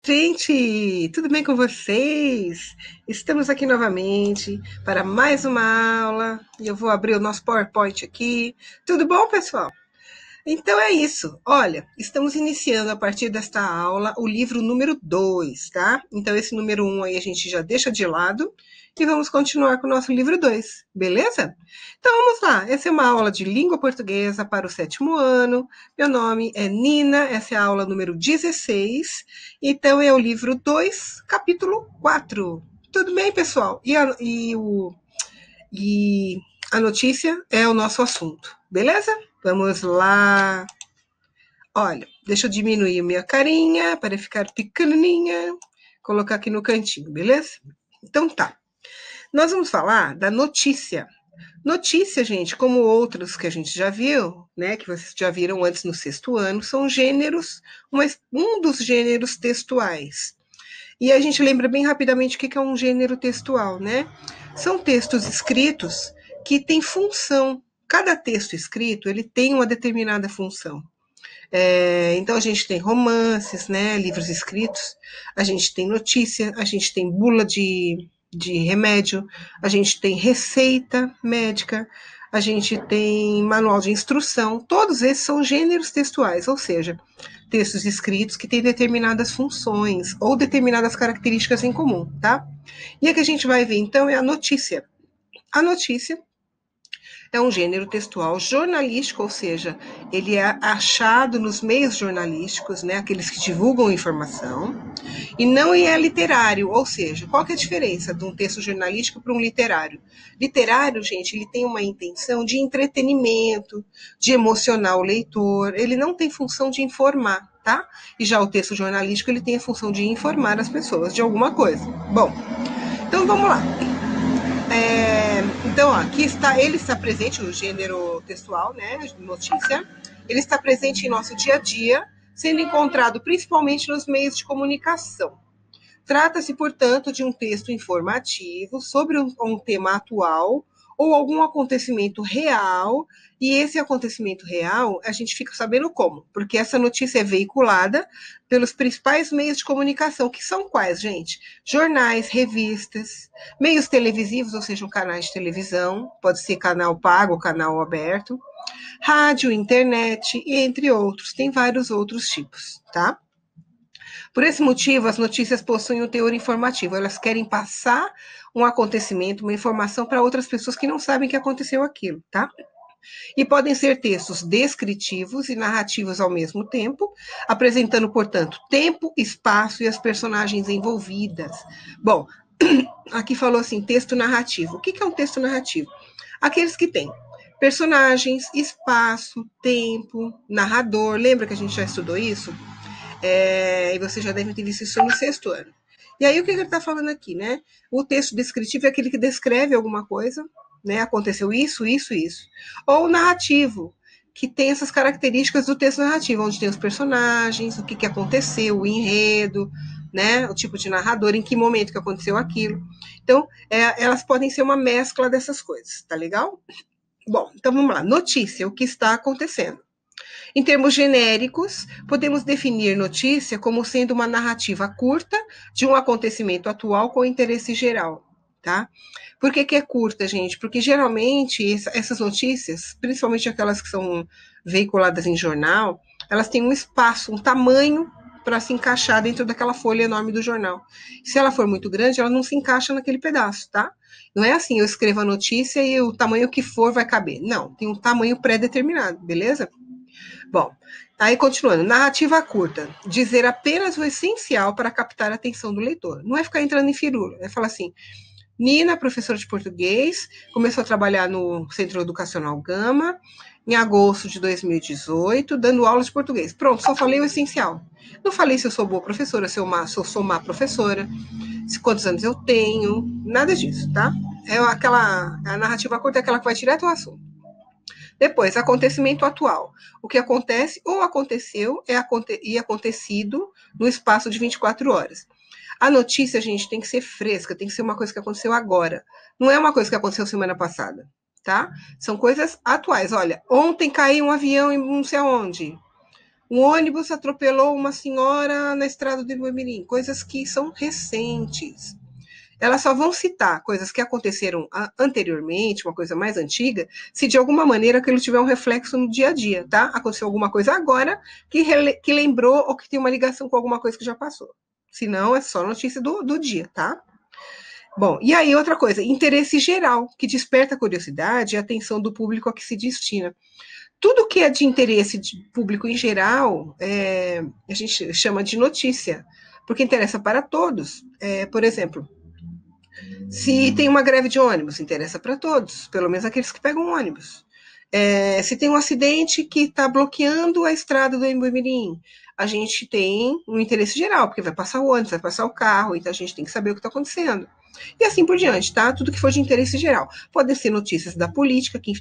Gente, tudo bem com vocês? Estamos aqui novamente para mais uma aula e eu vou abrir o nosso PowerPoint aqui. Tudo bom, pessoal? Então é isso. Olha, estamos iniciando a partir desta aula o livro número 2, tá? Então esse número 1 aí a gente já deixa de lado e vamos continuar com o nosso livro 2, beleza? Então vamos lá. Essa é uma aula de língua portuguesa para o 7º ano. Meu nome é Nina, essa é a aula número 16. Então é o livro 2, capítulo 4. Tudo bem, pessoal? E a notícia é o nosso assunto, beleza? Vamos lá. Olha, deixa eu diminuir minha carinha para ficar pequenininha. Colocar aqui no cantinho, beleza? Então tá. Nós vamos falar da notícia. Notícia, gente, como outros que a gente já viu, né, que vocês já viram antes no 6º ano, são gêneros, um dos gêneros textuais. E a gente lembra bem rapidamente o que é um gênero textual, né? São textos escritos que têm função. Cada texto escrito, ele tem uma determinada função. Então, a gente tem romances, né, livros escritos, a gente tem notícia, a gente tem bula de remédio, a gente tem receita médica, a gente tem manual de instrução. Todos esses são gêneros textuais, ou seja, textos escritos que têm determinadas funções ou determinadas características em comum, tá? E a que a gente vai ver, então, é a notícia. A notícia é um gênero textual jornalístico, ou seja, ele é achado nos meios jornalísticos, né, aqueles que divulgam informação, e não é literário, ou seja, qual que é a diferença de um texto jornalístico para um literário? Literário, gente, ele tem uma intenção de entretenimento, de emocionar o leitor, ele não tem função de informar, tá? E já o texto jornalístico, ele tem a função de informar as pessoas de alguma coisa. Bom, então vamos lá. Então, ó, aqui está, ele está presente no gênero textual, né, notícia. Ele está presente em nosso dia a dia, sendo encontrado principalmente nos meios de comunicação. Trata-se, portanto, de um texto informativo sobre um tema atual ou algum acontecimento real, e esse acontecimento real a gente fica sabendo como, porque essa notícia é veiculada pelos principais meios de comunicação, que são quais, gente? Jornais, revistas, meios televisivos, ou seja, canais de televisão, pode ser canal pago, canal aberto, rádio, internet, e entre outros, tem vários outros tipos, tá? Por esse motivo, as notícias possuem um teor informativo. Elas querem passar um acontecimento, uma informação para outras pessoas que não sabem que aconteceu aquilo, tá? E podem ser textos descritivos e narrativos ao mesmo tempo, apresentando, portanto, tempo, espaço e as personagens envolvidas. Bom, aqui falou assim, texto narrativo. O que é um texto narrativo? Aqueles que têm personagens, espaço, tempo, narrador. Lembra que a gente já estudou isso? E você já deve ter visto isso no 6º ano. E aí, o que ele está falando aqui, né? O texto descritivo é aquele que descreve alguma coisa, né? Aconteceu isso, isso, isso. Ou o narrativo, que tem essas características do texto narrativo, onde tem os personagens, o que aconteceu, o enredo, né? O tipo de narrador, em que momento que aconteceu aquilo. Então, elas podem ser uma mescla dessas coisas, tá legal? Bom, então vamos lá. Notícia, o que está acontecendo. Em termos genéricos, podemos definir notícia como sendo uma narrativa curta de um acontecimento atual com interesse geral, tá? Por que é curta, gente? Porque geralmente essas notícias, principalmente aquelas que são veiculadas em jornal, elas têm um espaço, um tamanho para se encaixar dentro daquela folha enorme do jornal. Se ela for muito grande, ela não se encaixa naquele pedaço, tá? Não é assim, eu escrevo a notícia e o tamanho que for vai caber. Não, tem um tamanho pré-determinado, beleza? Bom, aí continuando, narrativa curta, dizer apenas o essencial para captar a atenção do leitor. Não é ficar entrando em firula, é falar assim, Nina, professora de português, começou a trabalhar no Centro Educacional Gama, em agosto de 2018, dando aulas de português. Pronto, só falei o essencial. Não falei se eu sou boa professora, se eu sou má professora, quantos anos eu tenho, nada disso, tá? A narrativa curta é aquela que vai direto ao assunto. Depois, acontecimento atual. O que acontece ou aconteceu e acontecido no espaço de 24 horas. A notícia, gente, tem que ser fresca, tem que ser uma coisa que aconteceu agora. Não é uma coisa que aconteceu semana passada, tá? São coisas atuais. Olha, ontem caiu um avião em não sei aonde. Um ônibus atropelou uma senhora na estrada do Imoimirim. Coisas que são recentes. Elas só vão citar coisas que aconteceram anteriormente, uma coisa mais antiga, se de alguma maneira aquilo tiver um reflexo no dia a dia, tá? Aconteceu alguma coisa agora que lembrou ou que tem uma ligação com alguma coisa que já passou. Se não, é só notícia do dia, tá? Bom, e aí outra coisa, interesse geral, que desperta a curiosidade e a atenção do público a que se destina. Tudo que é de interesse público em geral, a gente chama de notícia, porque interessa para todos. Por exemplo, se tem uma greve de ônibus, interessa para todos, pelo menos aqueles que pegam ônibus. Se tem um acidente que está bloqueando a estrada do Imoimirim, a gente tem um interesse geral, porque vai passar o ônibus, vai passar o carro, então a gente tem que saber o que está acontecendo. E assim por diante, tá? Tudo que for de interesse geral. Podem ser notícias da política que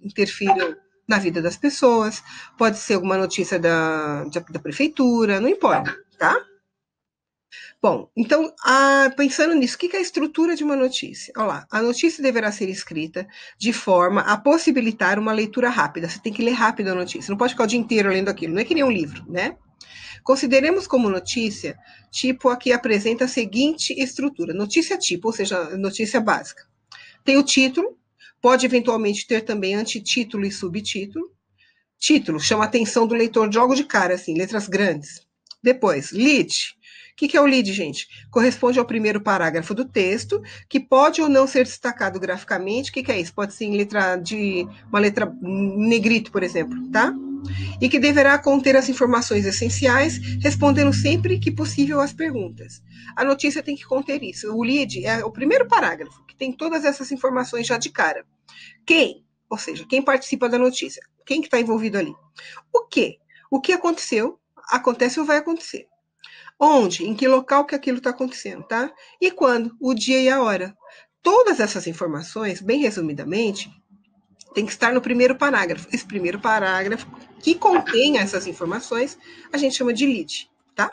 interfiram na vida das pessoas, pode ser alguma notícia da prefeitura, não importa, tá? Bom, então, pensando nisso, o que é a estrutura de uma notícia? Olha lá, a notícia deverá ser escrita de forma a possibilitar uma leitura rápida. Você tem que ler rápido a notícia, não pode ficar o dia inteiro lendo aquilo, não é que nem um livro, né? Consideremos como notícia, tipo, aqui apresenta a seguinte estrutura. Notícia tipo, ou seja, notícia básica. Tem o título, pode eventualmente ter também antitítulo e subtítulo. Título, chama a atenção do leitor logo de cara, assim, letras grandes. Depois, lead. O que é o lead, gente? Corresponde ao primeiro parágrafo do texto, que pode ou não ser destacado graficamente. O que é isso? Pode ser uma letra negrito, por exemplo, tá? E que deverá conter as informações essenciais, respondendo sempre que possível às perguntas. A notícia tem que conter isso. O lead é o primeiro parágrafo, que tem todas essas informações já de cara. Quem? Ou seja, quem participa da notícia? Quem que está envolvido ali? O quê? O que aconteceu? Acontece ou vai acontecer? Onde? Em que local que aquilo está acontecendo, tá? E quando? O dia e a hora. Todas essas informações, bem resumidamente, tem que estar no primeiro parágrafo. Esse primeiro parágrafo que contém essas informações, a gente chama de lead, tá?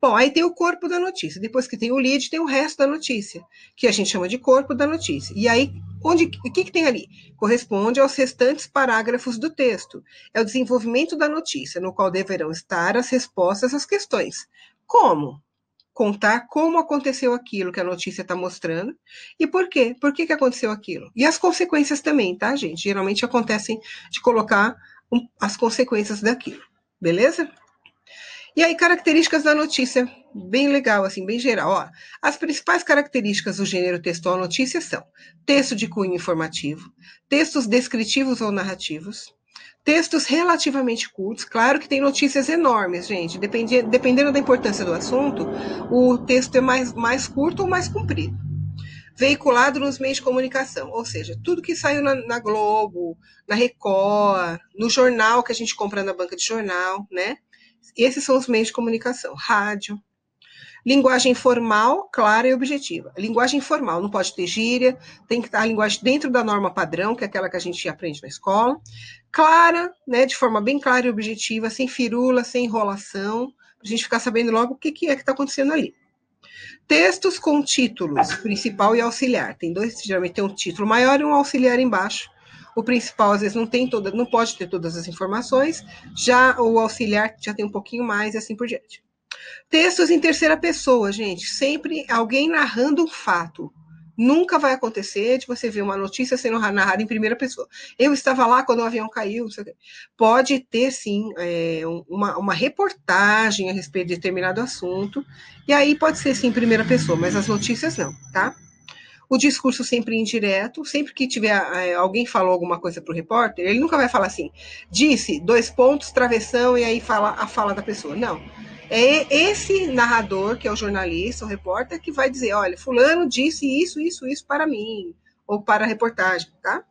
Bom, aí tem o corpo da notícia. Depois que tem o lead, tem o resto da notícia, que a gente chama de corpo da notícia. E aí, o que tem ali? Corresponde aos restantes parágrafos do texto. É o desenvolvimento da notícia, no qual deverão estar as respostas às questões. Como? Contar como aconteceu aquilo que a notícia está mostrando e por quê. Por que aconteceu aquilo? E as consequências também, tá, gente? Geralmente acontecem de colocar as consequências daquilo. Beleza? E aí, características da notícia, bem legal, assim, bem geral. Ó, as principais características do gênero textual notícia são texto de cunho informativo, textos descritivos ou narrativos, textos relativamente curtos. Claro que tem notícias enormes, gente. Dependendo da importância do assunto, o texto é mais curto ou mais comprido. Veiculado nos meios de comunicação, ou seja, tudo que saiu na Globo, na Record, no jornal que a gente compra na banca de jornal, né? Esses são os meios de comunicação. Rádio. Linguagem formal, clara e objetiva. Linguagem formal, não pode ter gíria, tem que estar a linguagem dentro da norma padrão, que é aquela que a gente aprende na escola. Clara, né, de forma bem clara e objetiva, sem firula, sem enrolação, para a gente ficar sabendo logo o que é que está acontecendo ali. Textos com títulos, principal e auxiliar. Tem dois, geralmente tem um título maior e um auxiliar embaixo. O principal, às vezes, não pode ter todas as informações, já o auxiliar já tem um pouquinho mais e assim por diante. Textos em terceira pessoa, gente. Sempre alguém narrando um fato. Nunca vai acontecer de você ver uma notícia sendo narrada em primeira pessoa. Eu estava lá quando o avião caiu. Não sei o quê. Pode ter, sim, uma reportagem a respeito de determinado assunto. E aí pode ser, sim, em primeira pessoa, mas as notícias não, tá? O discurso sempre indireto, sempre que tiver alguém falou alguma coisa para o repórter, ele nunca vai falar assim, disse, 2 pontos, travessão, e aí fala a fala da pessoa. Não. É esse narrador, que é o jornalista, o repórter, que vai dizer, olha, fulano disse isso, isso, isso para mim, ou para a reportagem, tá?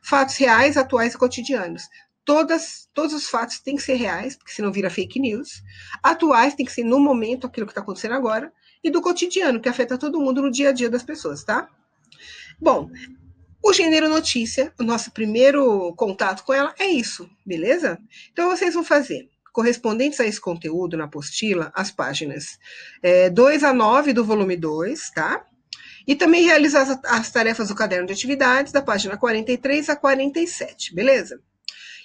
Fatos reais, atuais e cotidianos. Todos os fatos têm que ser reais, porque senão vira fake news. Atuais tem que ser no momento aquilo que está acontecendo agora. E do cotidiano, que afeta todo mundo no dia a dia das pessoas, tá? Bom, o gênero notícia, o nosso primeiro contato com ela é isso, beleza? Então vocês vão fazer correspondentes a esse conteúdo na apostila, as páginas 2 a 9 do volume 2, tá? E também realizar as tarefas do caderno de atividades, da página 43 a 47, beleza?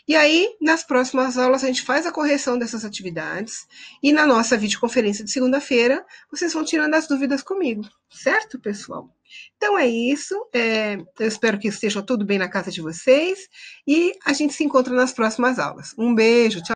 E aí, nas próximas aulas, a gente faz a correção dessas atividades e na nossa videoconferência de segunda-feira, vocês vão tirando as dúvidas comigo, certo, pessoal? Então é isso, eu espero que esteja tudo bem na casa de vocês e a gente se encontra nas próximas aulas. Um beijo, tchau!